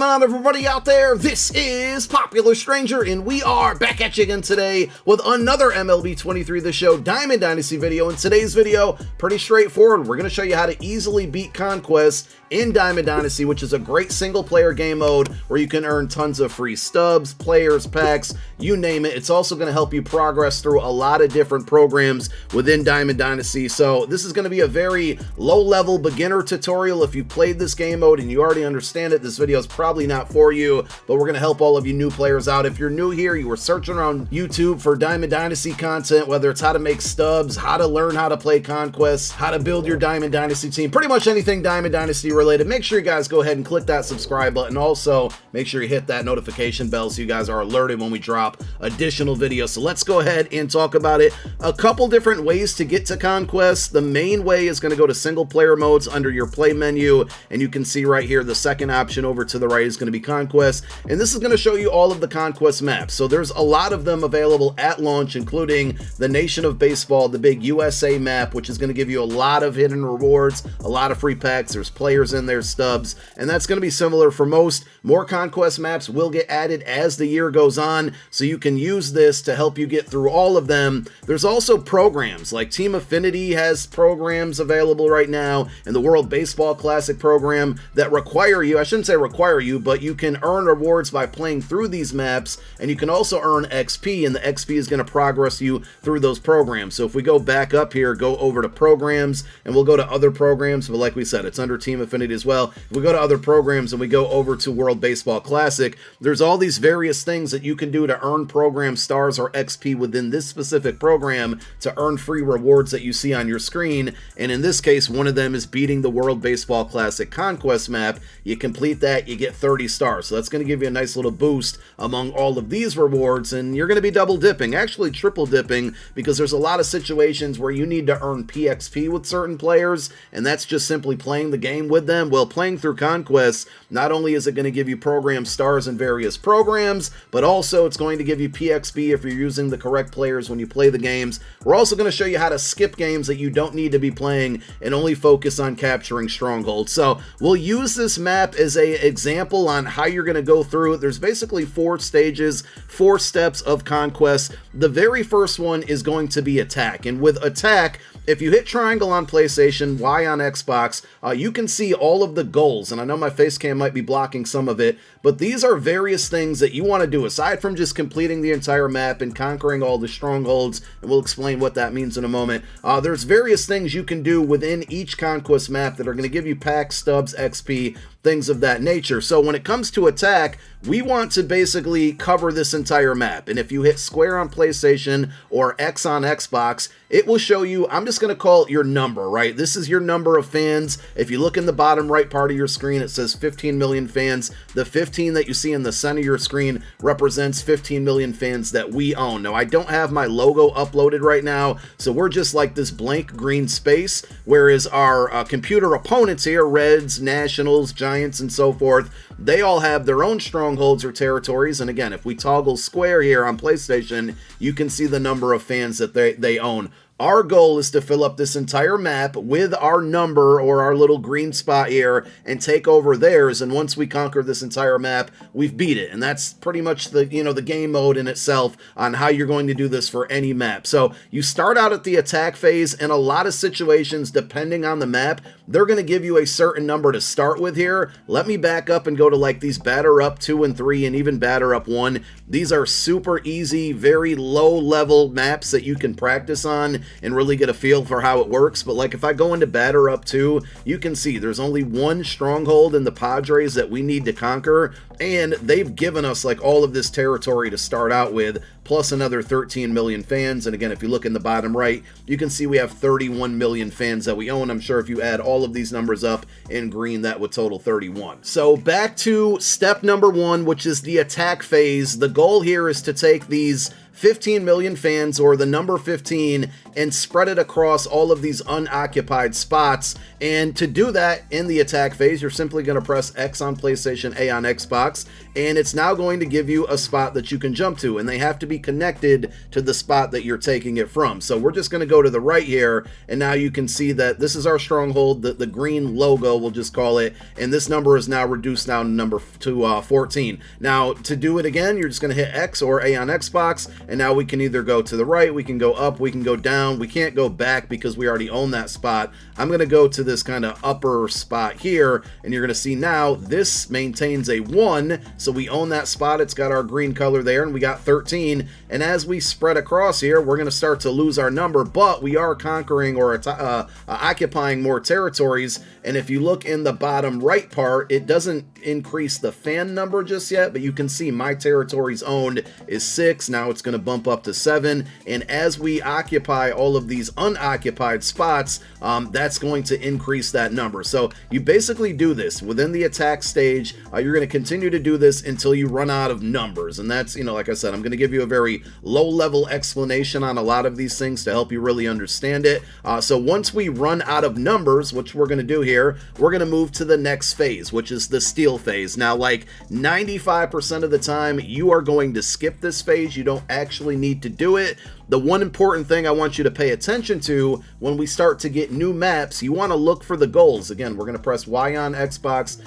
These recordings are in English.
on, everybody out there? This is Popular Stranger, and we are back at you again today with another MLB 23 The Show Diamond Dynasty video. In today's video, pretty straightforward. We're going to show you how to easily beat Conquest in Diamond Dynasty, which is a great single-player game mode where you can earn tons of free stubs, players, packs, you name it. It's also going to help you progress through a lot of different programs within Diamond Dynasty. So this is going to be a very low-level beginner tutorial. If you've played this game mode and you already understand it, this video is probably not for you, but we're going to help all of you new players out. If you're new here, you were searching around YouTube for Diamond Dynasty content, whether it's how to make stubs, how to learn how to play Conquest, how to build your Diamond Dynasty team, pretty much anything Diamond Dynasty related, make sure you guys go ahead and click that subscribe button. Also, make sure you hit that notification bell so you guys are alerted when we drop additional videos. So let's go ahead and talk about it. A couple different ways to get to Conquest. The main way is going to go to single player modes under your play menu, and you can see right here the second option over to the right is going to be Conquest, and this is going to show you all of the Conquest maps. So there's a lot of them available at launch, including the Nation of Baseball, the big USA map, which is going to give you a lot of hidden rewards, a lot of free packs. There's players in there, stubs, and that's going to be similar for most. More Conquest maps will get added as the year goes on, so you can use this to help you get through all of them. There's also programs, like Team Affinity has programs available right now, and the World Baseball Classic program that require you, I shouldn't say require you, but you can earn rewards by playing through these maps, and you can also earn XP, and the XP is going to progress you through those programs. So if we go back up here, go over to programs, and we'll go to other programs, but like we said, it's under Team Affinity as well. If we go to other programs and we go over to World Baseball Classic, there's all these various things that you can do to earn program stars or XP within this specific program to earn free rewards that you see on your screen, and in this case, one of them is beating the World Baseball Classic Conquest map. You complete that, you get 30 stars. So that's going to give you a nice little boost among all of these rewards, and you're going to be double dipping, actually triple dipping, because there's a lot of situations where you need to earn PXP with certain players, and that's just simply playing the game with them. Well, playing through Conquest, not only is it going to give you program stars in various programs, but also it's going to give you PXP if you're using the correct players when you play the games. We're also going to show you how to skip games that you don't need to be playing and only focus on capturing strongholds. So we'll use this map as an example on how you're going to go through it. There's basically 4 stages, 4 steps of Conquest. The very first one is going to be attack, and with attack, if you hit triangle on PlayStation, Y on Xbox, you can see all of the goals, and I know my face cam might be blocking some of it, but these are various things that you want to do aside from just completing the entire map and conquering all the strongholds, and we'll explain what that means in a moment. There's various things you can do within each Conquest map that are going to give you packs, stubs, XP, things of that nature. So when it comes to attack, we want to basically cover this entire map, and if you hit square on PlayStation or X on Xbox, it will show you, I'm just going to call it your number, right? This is your number of fans. If you look in the bottom right part of your screen, it says 15 million fans. The 15 that you see in the center of your screen represents 15 million fans that we own. Now, I don't have my logo uploaded right now, so we're just like this blank green space, whereas our computer opponents here, Reds, Nationals, Giants, and so forth, they all have their own strongholds or territories. And again, if we toggle square here on PlayStation, you can see the number of fans that they own. Our goal is to fill up this entire map with our number or our little green spot here and take over theirs, and once we conquer this entire map, we've beat it. And that's pretty much the, the game mode in itself on how you're going to do this for any map. So you start out at the attack phase. In a lot of situations, depending on the map, they're going to give you a certain number to start with here. Let me back up and go to like these batter up 2 and 3 and even batter up 1. These are super easy, very low level maps that you can practice on and really get a feel for how it works. But like if I go into batter up 2, you can see there's only one stronghold in the Padres that we need to conquer, and they've given us like all of this territory to start out with, plus another 13 million fans. And again, if you look in the bottom right, you can see we have 31 million fans that we own. I'm sure if you add all of these numbers up in green, that would total 31. So back to step number 1, which is the attack phase. The goal here is to take these 15 million fans, or the number 15, and spread it across all of these unoccupied spots. And to do that in the attack phase, you're simply going to press X on PlayStation, A on Xbox, and it's now going to give you a spot that you can jump to, and they have to be connected to the spot that you're taking it from. So we're just going to go to the right here, and now you can see that this is our stronghold, the green logo, we'll just call it, and this number is now reduced down to 14. Now, to do it again, you're just going to hit X or A on Xbox, and now we can either go to the right, we can go up, we can go down. We can't go back because we already own that spot. I'm going to go to this kind of upper spot here, and you're going to see now this maintains a 1, so we own that spot. It's got our green color there, and we got 13, and as we spread across here, we're going to start to lose our number, but we are conquering or occupying more territories. And if you look in the bottom right part, it doesn't increase the fan number just yet, but you can see my territories owned is 6. Now it's going to bump up to 7, and as we occupy all of these unoccupied spots, that's going to increase that number. So you basically do this within the attack stage. You're going to continue to do this until you run out of numbers, and that's, like I said, I'm going to give you a very low-level explanation on a lot of these things to help you really understand it. So once we run out of numbers, which we're going to do here, we're going to move to the next phase, which is the steal phase. Now, like 95% of the time, you are going to skip this phase. You don't actually need to do it. The one important thing I want you to pay attention to when we start to get new maps, you want to look for the goals. Again, we're going to press Y on Xbox,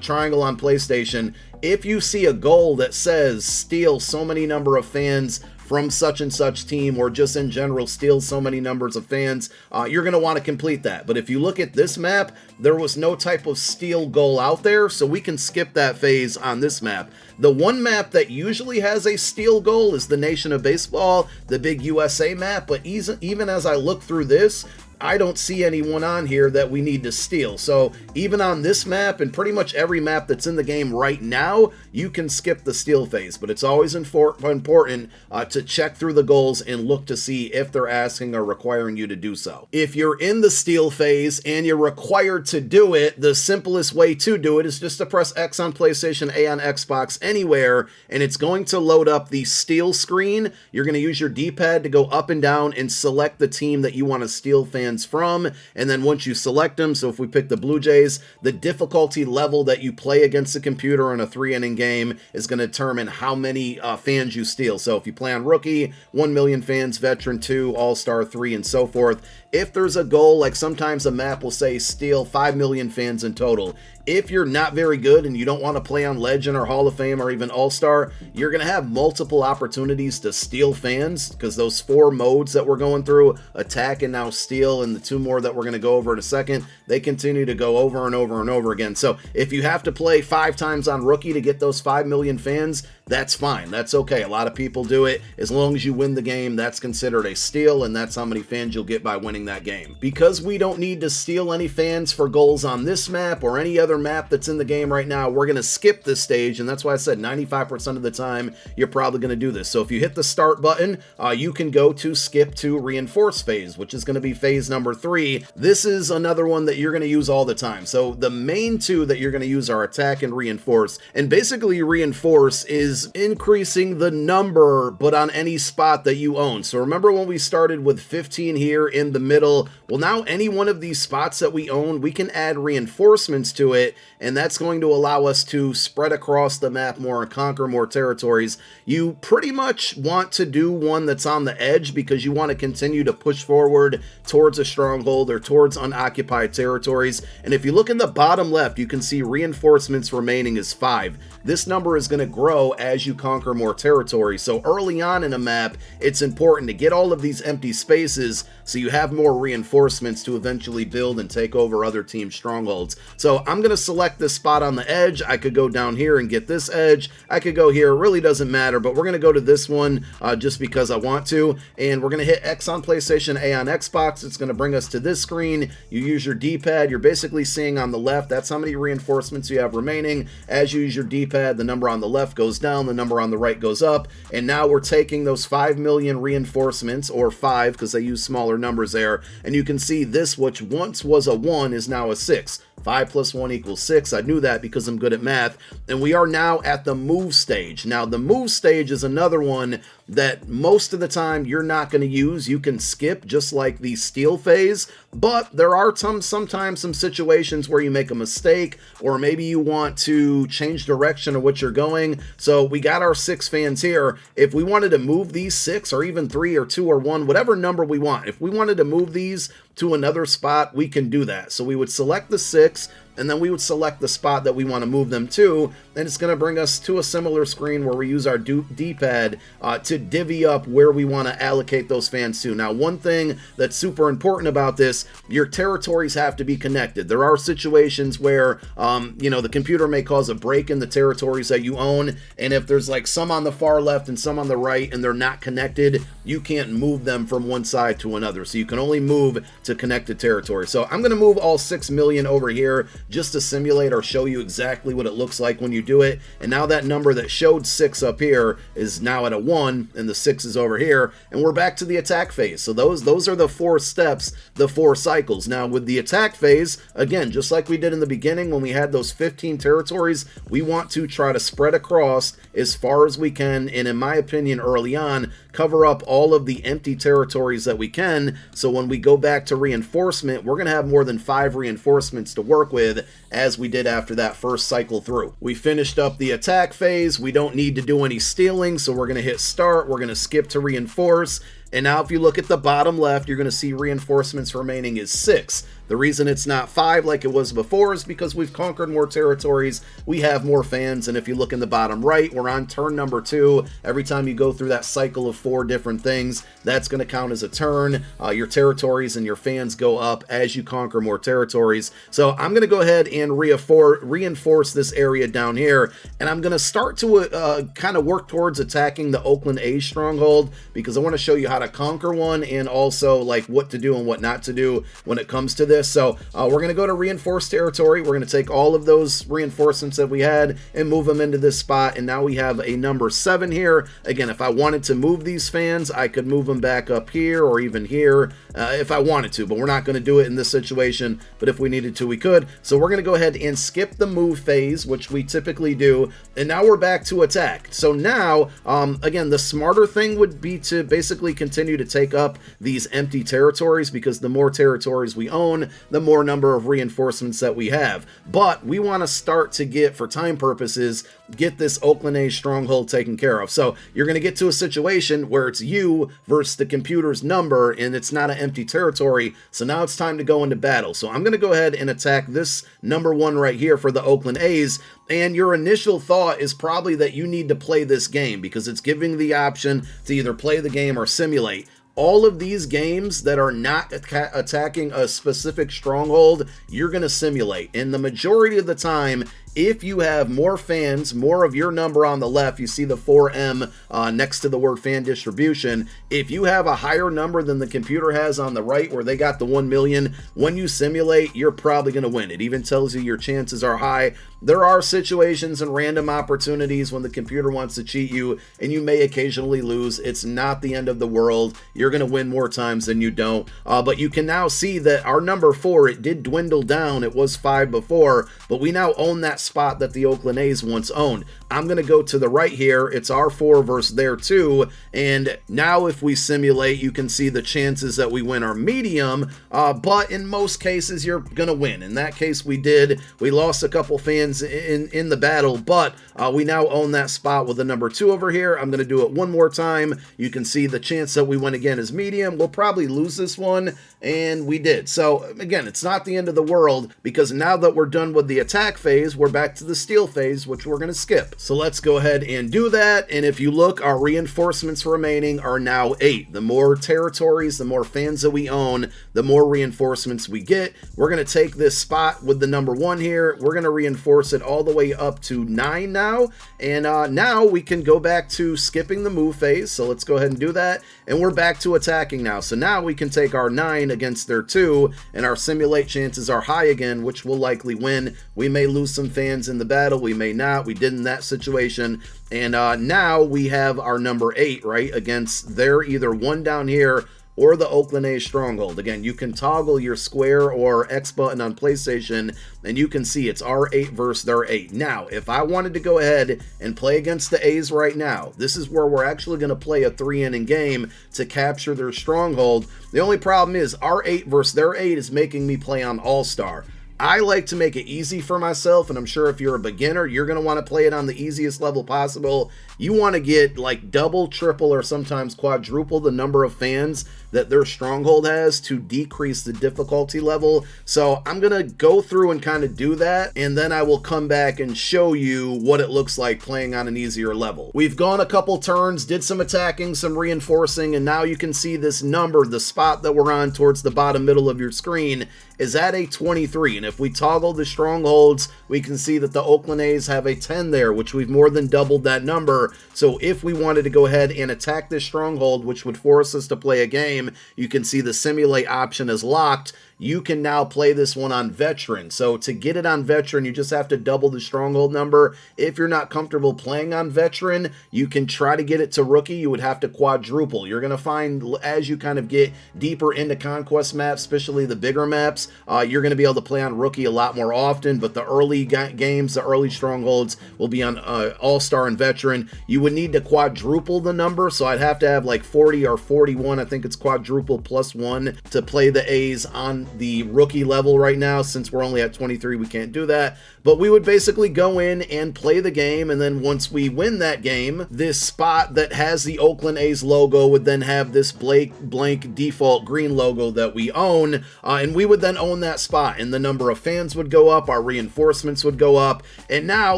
triangle on PlayStation. If you see a goal that says steal so many number of fans from such and such team, or just in general steal so many numbers of fans, you're going to want to complete that. But if you look at this map, there was no type of steal goal out there, so we can skip that phase on this map. The one map that usually has a steal goal is the Nation of Baseball, the big USA map, but even as I look through this, I don't see anyone on here that we need to steal. So even on this map and pretty much every map that's in the game right now, you can skip the steal phase, but it's always important to check through the goals and look to see if they're asking or requiring you to do so. If you're in the steal phase and you're required to do it, the simplest way to do it is just to press X on PlayStation, A on Xbox, anywhere, and it's going to load up the steal screen. You're going to use your D-pad to go up and down and select the team that you want to steal fans from, and then once you select them, so if we pick the Blue Jays, the difficulty level that you play against the computer in a 3-inning game is going to determine how many fans you steal. So if you play on Rookie, 1 million fans, Veteran 2, All-Star 3, and so forth. If there's a goal, like sometimes a map will say steal 5 million fans in total. If you're not very good and you don't want to play on Legend or Hall of Fame or even All-Star, you're going to have multiple opportunities to steal fans, because those 4 modes that we're going through, attack and now steal, and the 2 more that we're going to go over in a second, they continue to go over and over and over again. So if you have to play 5 times on Rookie to get those 5 million fans, that's fine. That's okay. A lot of people do it. As long as you win the game, that's considered a steal, and that's how many fans you'll get by winning that game. Because we don't need to steal any fans for goals on this map or any other map that's in the game right now, we're going to skip this stage, and that's why I said 95% of the time you're probably going to do this. So if you hit the start button, you can go to skip to reinforce phase, which is going to be phase number 3. This is another one that you're going to use all the time. So the main 2 that you're going to use are attack and reinforce, and basically reinforce is increasing the number but on any spot that you own. So remember when we started with 15 here in the middle? Well, now any one of these spots that we own, we can add reinforcements to it, and that's going to allow us to spread across the map more and conquer more territories. You pretty much want to do one that's on the edge because you want to continue to push forward towards a stronghold or towards unoccupied territories. And if you look in the bottom left, you can see reinforcements remaining is 5. This number is going to grow as you conquer more territory. So early on in a map, it's important to get all of these empty spaces so you have more reinforcements to eventually build and take over other team strongholds. So I'm going to select this spot on the edge. I could go down here and get this edge. I could go here. It really doesn't matter, but we're going to go to this one just because I want to. And we're going to hit X on PlayStation, A on Xbox. It's going to bring us to this screen. You use your D-pad. You're basically seeing on the left, that's how many reinforcements you have remaining. As you use your D-pad, the number on the left goes down, the number on the right goes up. And now we're taking those 5 million reinforcements, or 5 because they use smaller numbers there. And you can see this, which once was a 1, is now a 6. 5 plus 1 equals 6. I knew that because I'm good at math. And we are now at the move stage. Now, the move stage is another one that most of the time you're not going to use. You can skip just like the steal phase, but there are sometimes some situations where you make a mistake, or maybe you want to change direction of what you're going. So we got our 6 fans here. If we wanted to move these 6 or even 3 or 2 or 1, whatever number we want, if we wanted to move these to another spot, we can do that. So we would select the 6, and then we would select the spot that we want to move them to, and it's going to bring us to a similar screen where we use our D-pad to divvy up where we want to allocate those fans to. Now, one thing that's super important about this, your territories have to be connected. There are situations where, the computer may cause a break in the territories that you own, and if there's like some on the far left and some on the right, and they're not connected, you can't move them from one side to another. So you can only move to connected territory. So I'm going to move all 6 million over here just to simulate or show you exactly what it looks like when you do it. And now that number that showed 6 up here is now at a 1, and the 6 is over here, and we're back to the attack phase. So those are the 4 steps, the 4 cycles. Now with the attack phase, again, just like we did in the beginning when we had those 15 territories, we want to try to spread across as far as we can, and in my opinion early on, cover up all of the empty territories that we can, so when we go back to reinforcement, we're going to have more than 5 reinforcements to work with, as we did after that first cycle through. We finished up the attack phase. We don't need to do any stealing, so we're going to hit start. We're going to skip to reinforce. And now if you look at the bottom left, you're going to see reinforcements remaining is 6. The reason it's not 5 like it was before is because we've conquered more territories, we have more fans, and if you look in the bottom right, we're on turn number 2. Every time you go through that cycle of 4 different things, that's going to count as a turn. Your territories and your fans go up as you conquer more territories. So I'm going to go ahead and reinforce this area down here, and I'm going to start to kind of work towards attacking the Oakland A's stronghold, because I want to show you how to conquer one, and also like what to do and what not to do when it comes to this. So we're going to go to reinforced territory. We're going to take all of those reinforcements that we had and move them into this spot, and now we have a number 7 here. Again, if I wanted to move these fans, I could move them back up here or even here if I wanted to, but we're not going to do it in this situation, but if we needed to, we could. So we're going to go ahead and skip the move phase, which we typically do, and now we're back to attack. So now, again, the smarter thing would be to basically continue to take up these empty territories, because the more territories we own, the more number of reinforcements that we have. But we want to start to get, for time purposes, get this Oakland A's stronghold taken care of. So you're going to get to a situation where it's you versus the computer's number, and it's not an empty territory. So now it's time to go into battle. So I'm going to go ahead and attack this number 1 right here for the Oakland A's. And your initial thought is probably that you need to play this game, because it's giving the option to either play the game or simulate. All of these games that are not attacking a specific stronghold, you're going to simulate. And the majority of the time, if you have more fans, more of your number on the left, you see the 4M next to the word fan distribution. If you have a higher number than the computer has on the right, where they got the 1 million, when you simulate, you're probably going to win. It even tells you your chances are high. There are situations and random opportunities when the computer wants to cheat you, and you may occasionally lose. It's not the end of the world. You're going to win more times than you don't. But you can now see that our number 4, it did dwindle down. It was 5 before, but we now own that spot that the Oakland A's once owned. I'm going to go to the right here. It's our 4 versus their 2. And now if we simulate, you can see the chances that we win are medium. But in most cases, you're going to win. In that case, we did. We lost a couple fans in the battle, but we now own that spot with the number 2 over here. I'm going to do it one more time. You can see the chance that we win again is medium. We'll probably lose this one, and we did. So again, it's not the end of the world, because now that we're done with the attack phase, we're back to the steal phase, which we're going to skip. So let's go ahead and do that. And if you look, our reinforcements remaining are now 8. The more territories, the more fans that we own, the more reinforcements we get. We're going to take this spot with the number 1 here. We're going to reinforce it all the way up to 9 now. And now we can go back to skipping the move phase. So let's go ahead and do that. And we're back to attacking now. So now we can take our 9 against their 2, and our simulate chances are high again, which will likely win. We may lose some fans in the battle. We may not. We did in that situation. And now we have our number 8, right, against their either 1 down here or the Oakland A's stronghold. Again, you can toggle your square or X button on PlayStation, and you can see it's our 8 versus their 8. Now, if I wanted to go ahead and play against the A's right now, this is where we're actually going to play a 3-inning game to capture their stronghold. The only problem is our 8 versus their 8 is making me play on All-Star. I like to make it easy for myself, and I'm sure if you're a beginner, you're going to want to play it on the easiest level possible. You want to get like double, triple, or sometimes quadruple the number of fans that their stronghold has to decrease the difficulty level. So I'm going to go through and kind of do that, and then I will come back and show you what it looks like playing on an easier level. We've gone a couple turns, did some attacking, some reinforcing, and now you can see this number, the spot that we're on towards the bottom middle of your screen, is at a 23. And if we toggle the strongholds, we can see that the Oakland A's have a 10 there, which we've more than doubled that number. So if we wanted to go ahead and attack this stronghold, which would force us to play a game, you can see the simulate option is locked. You can now play this one on veteran. So to get it on veteran, you just have to double the stronghold number. If you're not comfortable playing on veteran, you can try to get it to rookie. You would have to quadruple. You're going to find as you kind of get deeper into conquest maps, especially the bigger maps, you're going to be able to play on rookie a lot more often. But the early games, the early strongholds will be on all-star and veteran. You would need to quadruple the number. So I'd have to have like 40 or 41. I think it's quadruple plus 1 to play the A's on the rookie level right now. Since we're only at 23, we can't do that, but we would basically go in and play the game, and then once we win that game, this spot that has the Oakland A's logo would then have this blank default green logo that we own, and we would then own that spot, and the number of fans would go up, our reinforcements would go up, and now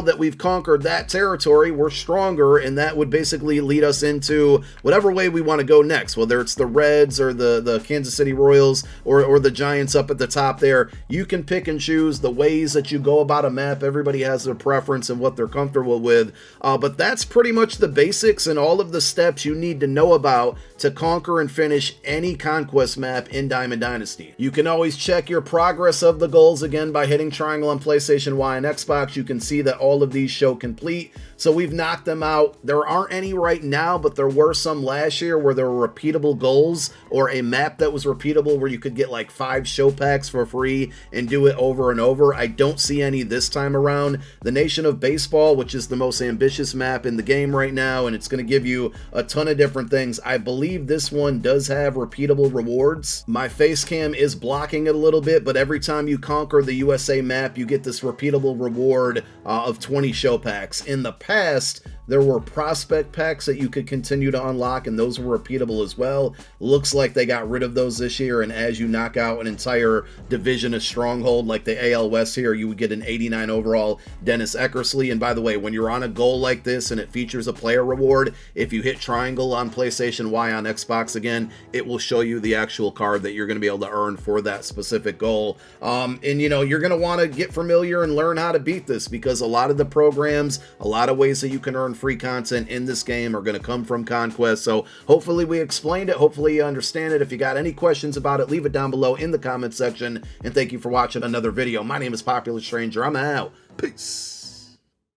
that we've conquered that territory, we're stronger, and that would basically lead us into whatever way we want to go next, whether it's the Reds or the Kansas City Royals or the Giants up at the top there. You can pick and choose the ways that you go about a map. Everybody has their preference and what they're comfortable with, but that's pretty much the basics and all of the steps you need to know about to conquer and finish any conquest map in Diamond Dynasty. You can always check your progress of the goals again by hitting triangle on PlayStation, Y, and Xbox. You can see that all of these show complete. So we've knocked them out. There aren't any right now, but there were some last year where there were repeatable goals or a map that was repeatable where you could get like 5 show packs for free and do it over and over. I don't see any this time around. The Nation of Baseball, which is the most ambitious map in the game right now, and it's going to give you a ton of different things. I believe this one does have repeatable rewards. My face cam is blocking it a little bit, but every time you conquer the USA map, you get this repeatable reward of 20 show packs. In the past, there were prospect packs that you could continue to unlock, and those were repeatable as well. Looks like they got rid of those this year, and as you knock out an entire division of stronghold like the AL West here, you would get an 89 overall Dennis Eckersley. And by the way, when you're on a goal like this and it features a player reward, if you hit triangle on PlayStation, Y on Xbox again, it will show you the actual card that you're going to be able to earn for that specific goal. And you know, you're going to want to get familiar and learn how to beat this, because a lot of the programs, a lot of ways that you can earn free content in this game are going to come from Conquest. So hopefully we explained it. Hopefully you understand it. If you got any questions about it, leave it down below in the comment section. And thank you for watching another video. My name is Popular Stranger. I'm out. Peace.